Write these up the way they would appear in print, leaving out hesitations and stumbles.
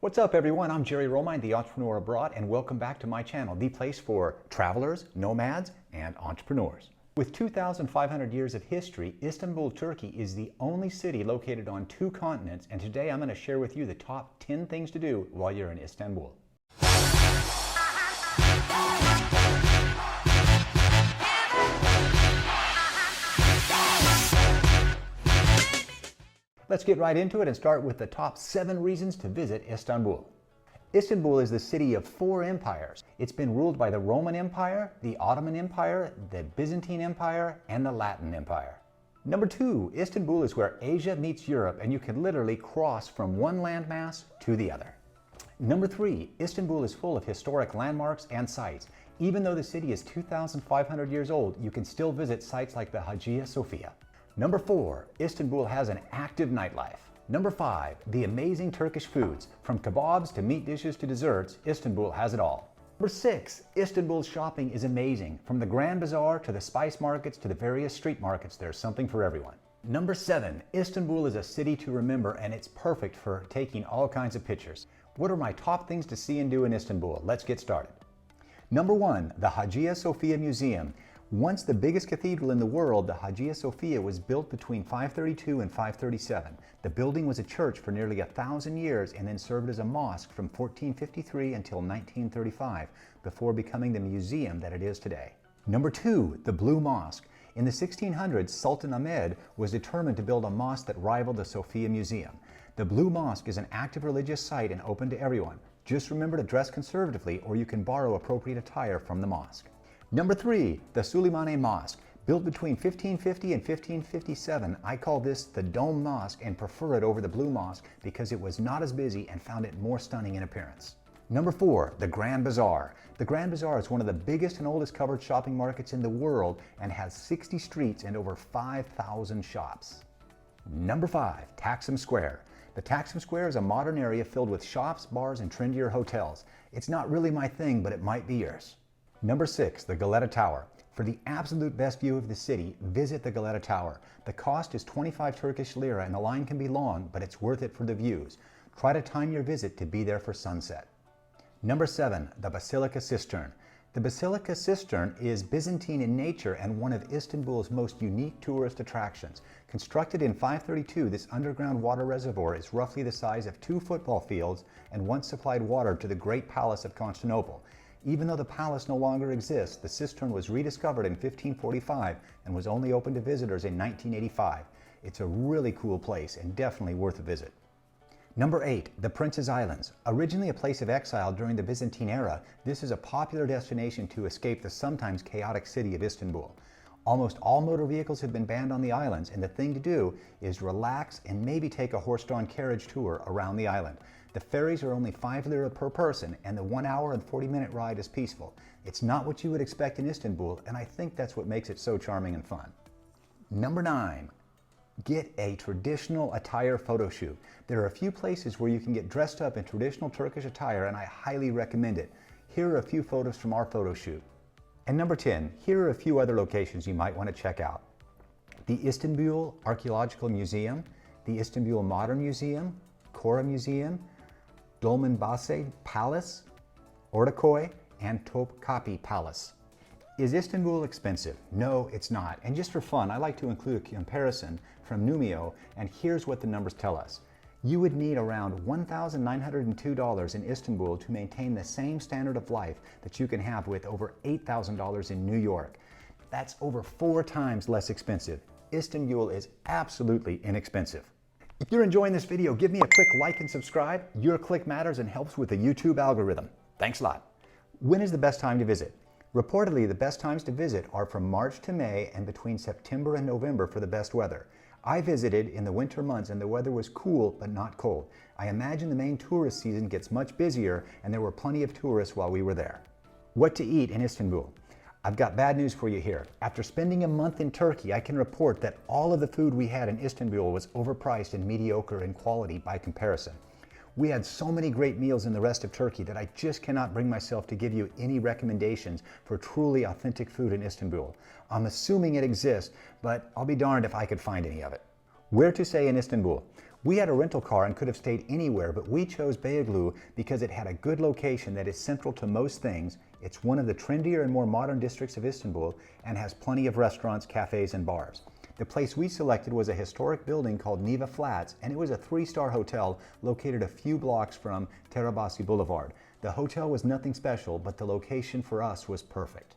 What's up everyone, I'm Jerry Romine, the Entrepreneur Abroad, and welcome back to my channel, the place for travelers, nomads, and entrepreneurs. With 2,500 years of history, Istanbul, Turkey is the only city located on 2 continents, and today I'm going to share with you the top 10 things to do while you're in Istanbul. Let's get right into it and start with the top 7 reasons to visit Istanbul. Istanbul is the city of 4 empires. It's been ruled by the Roman Empire, the Ottoman Empire, the Byzantine Empire, and the Latin Empire. Number 2, Istanbul is where Asia meets Europe, and you can literally cross from one landmass to the other. Number 3, Istanbul is full of historic landmarks and sites. Even though the city is 2,500 years old, you can still visit sites like the Hagia Sophia. Number 4, Istanbul has an active nightlife. Number 5, the amazing Turkish foods. From kebabs to meat dishes to desserts, Istanbul has it all. Number 6, Istanbul's shopping is amazing. From the Grand Bazaar to the spice markets to the various street markets, there's something for everyone. Number 7, Istanbul is a city to remember, and it's perfect for taking all kinds of pictures. What are my top things to see and do in Istanbul? Let's get started. Number 1, the Hagia Sophia Museum. Once the biggest cathedral in the world, the Hagia Sophia was built between 532 and 537. The building was a church for nearly 1,000 years and then served as a mosque from 1453 until 1935, before becoming the museum that it is today. Number 2, the Blue Mosque. In the 1600s, Sultan Ahmed was determined to build a mosque that rivaled the Sophia Museum. The Blue Mosque is an active religious site and open to everyone. Just remember to dress conservatively, or you can borrow appropriate attire from the mosque. Number 3, the Suleymaniye Mosque. Built between 1550 and 1557, I call this the Dome Mosque and prefer it over the Blue Mosque because it was not as busy and found it more stunning in appearance. Number 4, the Grand Bazaar. The Grand Bazaar is one of the biggest and oldest covered shopping markets in the world and has 60 streets and over 5,000 shops. Number 5, Taksim Square. The Taksim Square is a modern area filled with shops, bars, and trendier hotels. It's not really my thing, but it might be yours. Number 6, the Galata Tower. For the absolute best view of the city, visit the Galata Tower. The cost is 25 Turkish lira and the line can be long, but it's worth it for the views. Try to time your visit to be there for sunset. Number 7, the Basilica Cistern. The Basilica Cistern is Byzantine in nature and one of Istanbul's most unique tourist attractions. Constructed in 532, this underground water reservoir is roughly the size of 2 football fields and once supplied water to the Great Palace of Constantinople. Even though the palace no longer exists, the cistern was rediscovered in 1545 and was only open to visitors in 1985. It's a really cool place and definitely worth a visit. Number 8, the Prince's Islands. Originally a place of exile during the Byzantine era, this is a popular destination to escape the sometimes chaotic city of Istanbul. Almost all motor vehicles have been banned on the islands, and the thing to do is relax and maybe take a horse-drawn carriage tour around the island. The ferries are only 5 lira per person, and the 1 hour and 40-minute ride is peaceful. It's not what you would expect in Istanbul, and I think that's what makes it so charming and fun. Number 9, get a traditional attire photo shoot. There are a few places where you can get dressed up in traditional Turkish attire, and I highly recommend it. Here are a few photos from our photo shoot. And number 10, here are a few other locations you might want to check out. The Istanbul Archaeological Museum, the Istanbul Modern Museum, Kora Museum, Dolmabahce Palace, Ortaköy, and Topkapi Palace. Is Istanbul expensive? No, it's not. And just for fun, I like to include a comparison from Numio, and here's what the numbers tell us. You would need around $1,902 in Istanbul to maintain the same standard of life that you can have with over $8,000 in New York. That's over 4 times less expensive. Istanbul is absolutely inexpensive. If you're enjoying this video, give me a quick like and subscribe. Your click matters and helps with the YouTube algorithm. Thanks a lot. When is the best time to visit? Reportedly, the best times to visit are from March to May and between September and November for the best weather. I visited in the winter months and the weather was cool but not cold. I imagine the main tourist season gets much busier and there were plenty of tourists while we were there. What to eat in Istanbul? I've got bad news for you here. After spending a month in Turkey, I can report that all of the food we had in Istanbul was overpriced and mediocre in quality by comparison. We had so many great meals in the rest of Turkey that I just cannot bring myself to give you any recommendations for truly authentic food in Istanbul. I'm assuming it exists, but I'll be darned if I could find any of it. Where to stay in Istanbul? We had a rental car and could have stayed anywhere, but we chose Beyoğlu because it had a good location that is central to most things. It's one of the trendier and more modern districts of Istanbul and has plenty of restaurants, cafes, and bars. The place we selected was a historic building called Neva Flats, and it was a 3-star hotel located a few blocks from Terabasi Boulevard. The hotel was nothing special, but the location for us was perfect.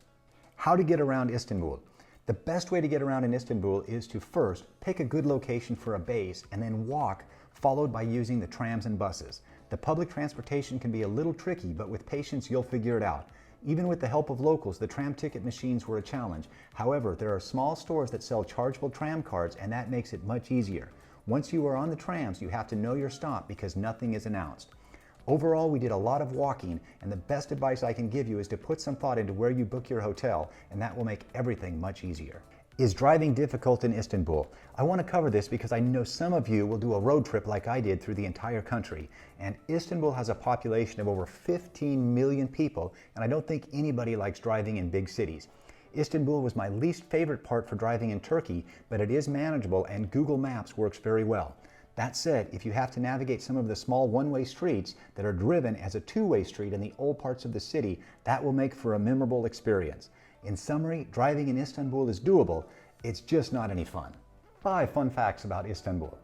How to get around Istanbul? The best way to get around in Istanbul is to first pick a good location for a base and then walk, followed by using the trams and buses. The public transportation can be a little tricky, but with patience you'll figure it out. Even with the help of locals, the tram ticket machines were a challenge. However, there are small stores that sell chargeable tram cards, and that makes it much easier. Once you are on the trams, you have to know your stop because nothing is announced. Overall, we did a lot of walking, and the best advice I can give you is to put some thought into where you book your hotel, and that will make everything much easier. Is driving difficult in Istanbul? I want to cover this because I know some of you will do a road trip like I did through the entire country, and Istanbul has a population of over 15 million people, and I don't think anybody likes driving in big cities. Istanbul was my least favorite part for driving in Turkey, but it is manageable and Google Maps works very well. That said, if you have to navigate some of the small one-way streets that are driven as a two-way street in the old parts of the city, that will make for a memorable experience. In summary, driving in Istanbul is doable, it's just not any fun. 5 fun facts about Istanbul.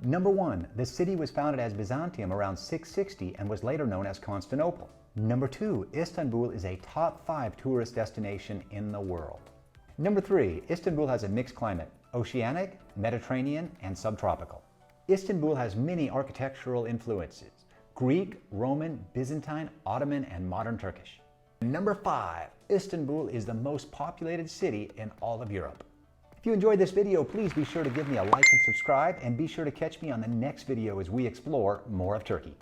Number 1, the city was founded as Byzantium around 660 and was later known as Constantinople. Number 2, Istanbul is a top 5 tourist destination in the world. Number 3, Istanbul has a mixed climate, oceanic, Mediterranean, and subtropical. Istanbul has many architectural influences: Greek, Roman, Byzantine, Ottoman, and modern Turkish. Number 5, Istanbul is the most populated city in all of Europe. If you enjoyed this video, please be sure to give me a like and subscribe, and be sure to catch me on the next video as we explore more of Turkey.